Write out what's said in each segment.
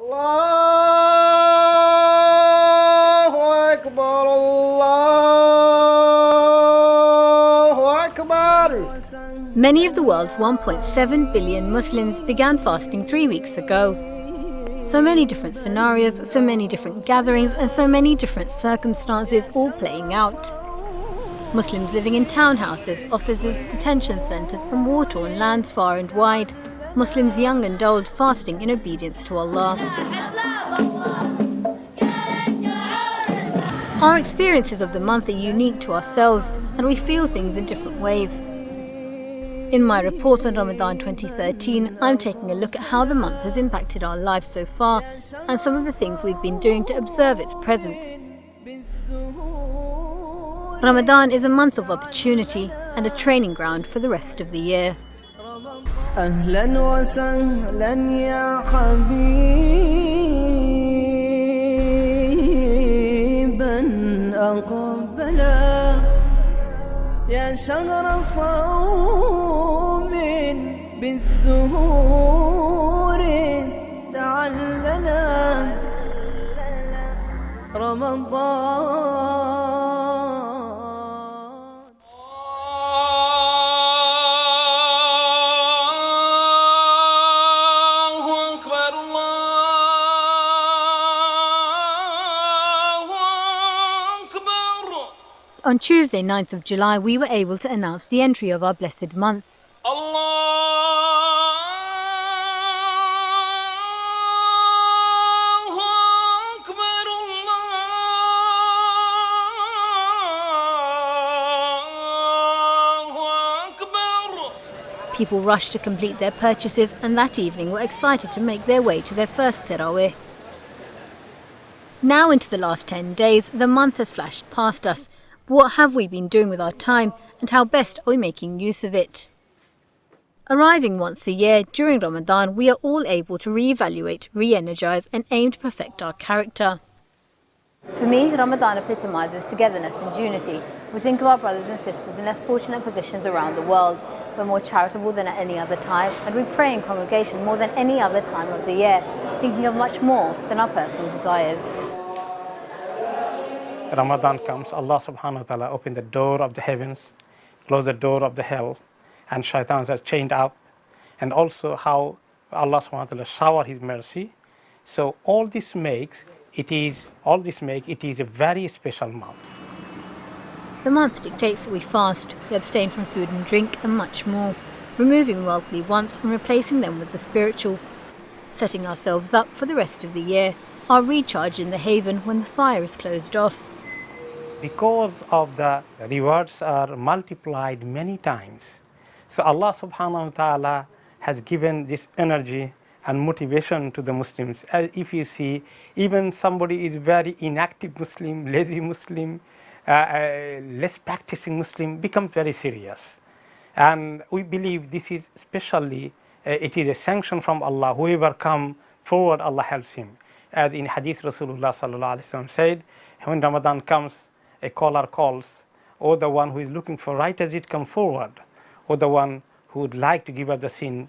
Allahu Akbar, Allahu Akbar. Many of the world's 1.7 billion Muslims began fasting 3 weeks ago. So many different scenarios, so many different gatherings, and so many different circumstances all playing out. Muslims living in townhouses, offices, detention centres and war-torn lands far and wide. Muslims young and old fasting in obedience to Allah. Our experiences of the month are unique to ourselves and we feel things in different ways. In my report on Ramadan 2013, I'm taking a look at how the month has impacted our lives so far and some of the things we've been doing to observe its presence. Ramadan is a month of opportunity and a training ground for the rest of the year. أهلا وسهلا يا حبيبا أقبلا يا شهر صوم بالزهور تعللا رمضان. On Tuesday, 9th of July, we were able to announce the entry of our blessed month. People rushed to complete their purchases and that evening were excited to make their way to their first Tarawih. Now into the last 10 days, the month has flashed past us. What have we been doing with our time and how best are we making use of it? Arriving once a year during Ramadan, we are all able to re-evaluate, re-energise and aim to perfect our character. For me, Ramadan epitomises togetherness and unity. We think of our brothers and sisters in less fortunate positions around the world. We're more charitable than at any other time and we pray in congregation more than any other time of the year, thinking of much more than our personal desires. Ramadan comes, Allah subhanahu wa ta'ala opened the door of the heavens, closed the door of the hell, and shaitans are chained up, and also how Allah subhanahu wa ta'ala shower His mercy. So all this makes it is a very special month. The month dictates that we fast, we abstain from food and drink, and much more, removing worldly wants and replacing them with the spiritual, setting ourselves up for the rest of the year, our recharge in the haven when the fire is closed off. Because of the rewards are multiplied many times. So Allah subhanahu wa ta'ala has given this energy and motivation to the Muslims. As if you see, even somebody is very inactive Muslim, lazy Muslim, less practicing Muslim, becomes very serious. And we believe this is especially, it is a sanction from Allah. Whoever come forward, Allah helps him. As in Hadith Rasulullah sallallahu alaihi wasallam said, when Ramadan comes, a caller calls, or the one who is looking for right as it come forward, or the one who would like to give up the sin,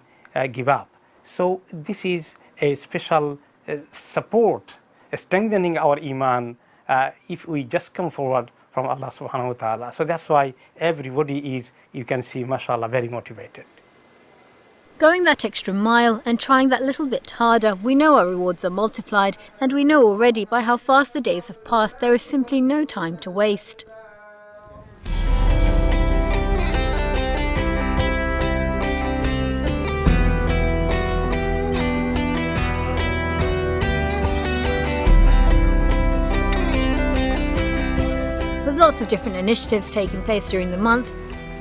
give up. So this is a special support, strengthening our iman if we just come forward from Allah subhanahu wa ta'ala. So that's why everybody is, you can see, mashallah, very motivated. Going that extra mile and trying that little bit harder, we know our rewards are multiplied, and we know already by how fast the days have passed there is simply no time to waste. With lots of different initiatives taking place during the month,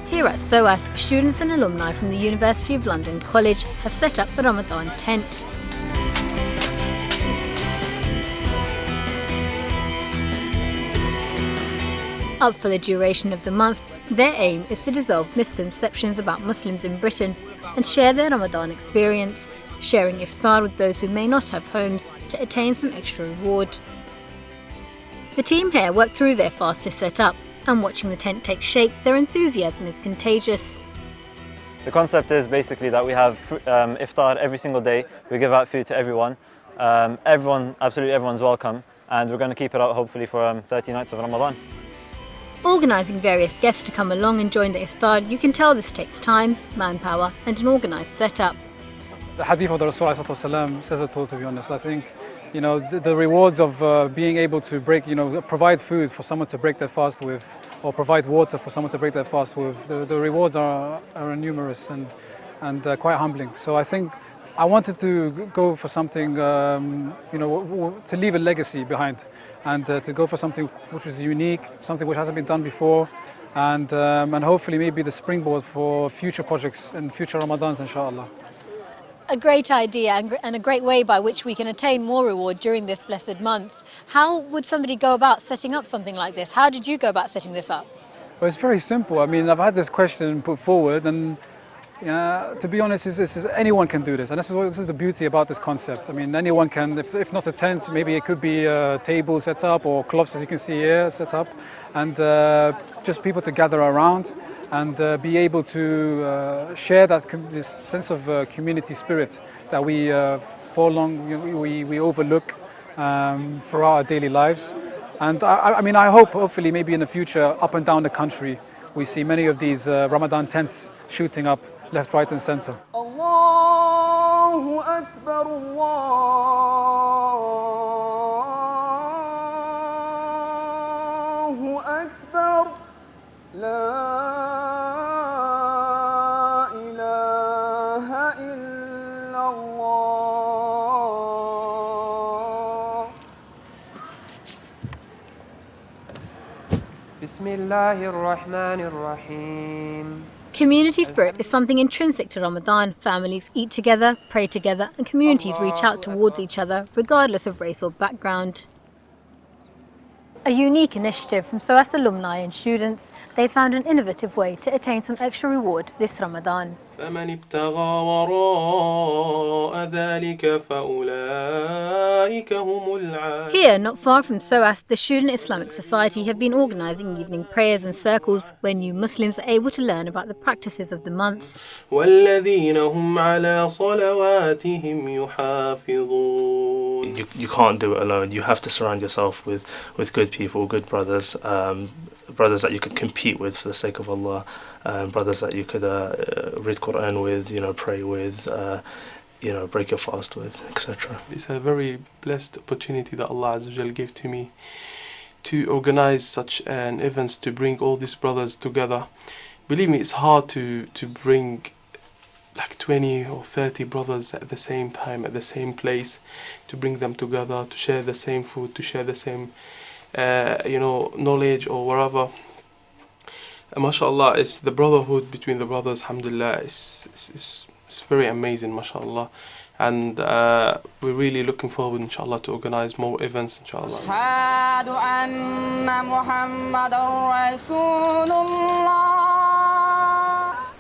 here at SOAS, students and alumni from the University of London College have set up the Ramadan tent. Up for the duration of the month, their aim is to dissolve misconceptions about Muslims in Britain and share their Ramadan experience, sharing iftar with those who may not have homes to attain some extra reward. The team here worked through their fast to set up, and watching the tent take shape, their enthusiasm is contagious. The concept is basically that we have iftar every single day. We give out food to everyone. Absolutely everyone's welcome, and we're going to keep it up hopefully for 30 nights of Ramadan. Organising various guests to come along and join the iftar, you can tell this takes time, manpower and an organised setup. The hadith of the Rasul says it all, to be honest. I think, the rewards of being able to provide food for someone to break their fast with, or provide water for someone to break their fast with, the rewards are numerous and quite humbling. So I think I wanted to go for something, to leave a legacy behind, and to go for something which is unique, something which hasn't been done before, and hopefully maybe the springboard for future projects and future Ramadans, inshallah. A great idea and a great way by which we can attain more reward during this blessed month. How would somebody go about setting up something like this? How did you go about setting this up? Well, it's very simple. I mean, I've had this question put forward, and to be honest, anyone can do this, and this is the beauty about this concept. I mean, anyone can, if not a tent, maybe it could be a table set up or cloths, as you can see here, set up, and just people to gather around and be able to share this sense of community spirit that we we overlook for our daily lives. And I hope, hopefully, maybe in the future, up and down the country, we see many of these Ramadan tents shooting up left, right and center. Allahu Akbar, Allahu Akbar, La ilaha illallah. Bismillahir Rahmanir Rahim. Community spirit is something intrinsic to Ramadan. Families eat together, pray together, and communities reach out towards each other, regardless of race or background. A unique initiative from SOAS alumni and students, they found an innovative way to attain some extra reward this Ramadan. فمن ابتغى وراء ذلك فأولئك هم العادون. Here, not far from SOAS, the Student Islamic Society have been organising evening prayers and circles where new Muslims are able to learn about the practices of the month. والذين هم على صلواتهم يحافظون. You can't do it alone. You have to surround yourself with good people, good brothers, brothers that you could compete with for the sake of Allah, brothers that you could read Quran with, pray with, break your fast with, etc. It's a very blessed opportunity that Allah Azza wa Jal gave to me to organize such an event, to bring all these brothers together. Believe me, it's hard to bring like 20 or 30 brothers at the same time, at the same place, to bring them together, to share the same food, to share the same knowledge or whatever. MashaAllah, it's the brotherhood between the brothers, alhamdulillah, it's very amazing, mashallah. And we're really looking forward, inshallah, to organize more events, inshallah.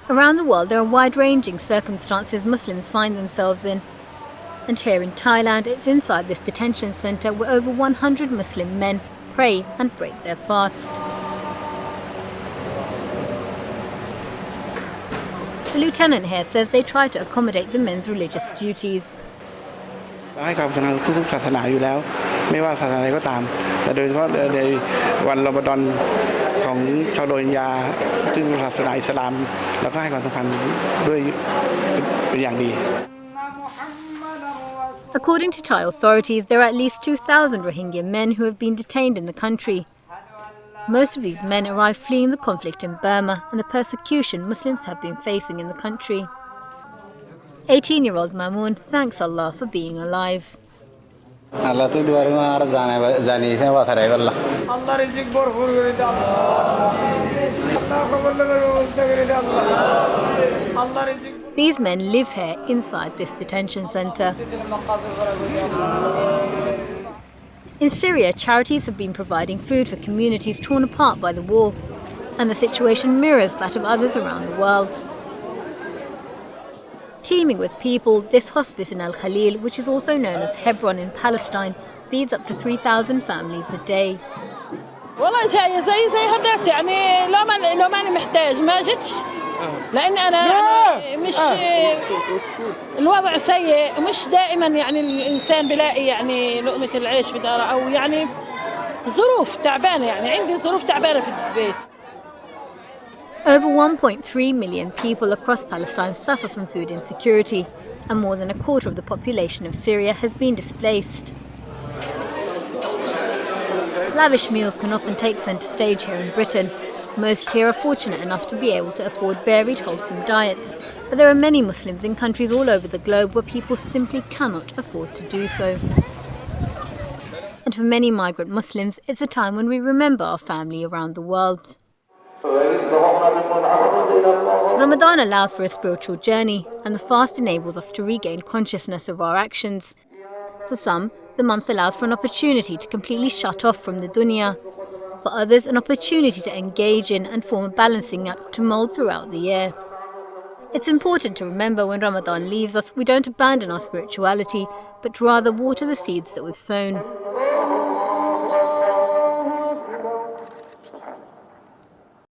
Around the world, there are wide-ranging circumstances Muslims find themselves in. And here in Thailand, it's inside this detention centre where over 100 Muslim men pray and break their fast. The lieutenant here says they try to accommodate the men's religious duties. ให้ความสำคัญทุกศาสนาอยู่แล้วไม่ว่าศาสนาใดก็ตามแต่โดยเฉพาะในวันรอมฎอนของชาวโรฮิงญาซึ่งเป็นศาสนาอิสลามเราก็ให้ความสำคัญด้วยเป็นอย่างดี According to Thai authorities, there are at least 2,000 Rohingya men who have been detained in the country. Most of these men arrived fleeing the conflict in Burma and the persecution Muslims have been facing in the country. 18-year-old Mamoon thanks Allah for being alive. Allah rizik borhur করে দাও আল্লাহ কবুল করো আল্লাহ rizik. These men live here inside this detention centre. In Syria, charities have been providing food for communities torn apart by the war, and the situation mirrors that of others around the world. Teeming with people, this hospice in Al Khalil, which is also known as Hebron in Palestine, feeds up to 3,000 families a day. والله جاية زي الناس يعني لو ماني محتاج ما جتش لأن أنا يعني مش الوضع سيء ومش دائما يعني الإنسان بلاقي يعني لقمة العيش بداره أو يعني ظروف تعبانة يعني عندي ظروف تعبانة في البيت. Over 1.3 million people across Palestine suffer from food insecurity, and more than a quarter of the population of Syria has been displaced. Lavish meals can often take centre stage here in Britain. Most here are fortunate enough to be able to afford varied, wholesome diets, but there are many Muslims in countries all over the globe where people simply cannot afford to do so. And for many migrant Muslims, it's a time when we remember our family around the world. Ramadan allows for a spiritual journey, and the fast enables us to regain consciousness of our actions. For some, the month allows for an opportunity to completely shut off from the dunya. For others, an opportunity to engage in and form a balancing act to mould throughout the year. It's important to remember when Ramadan leaves us, we don't abandon our spirituality, but rather water the seeds that we've sown.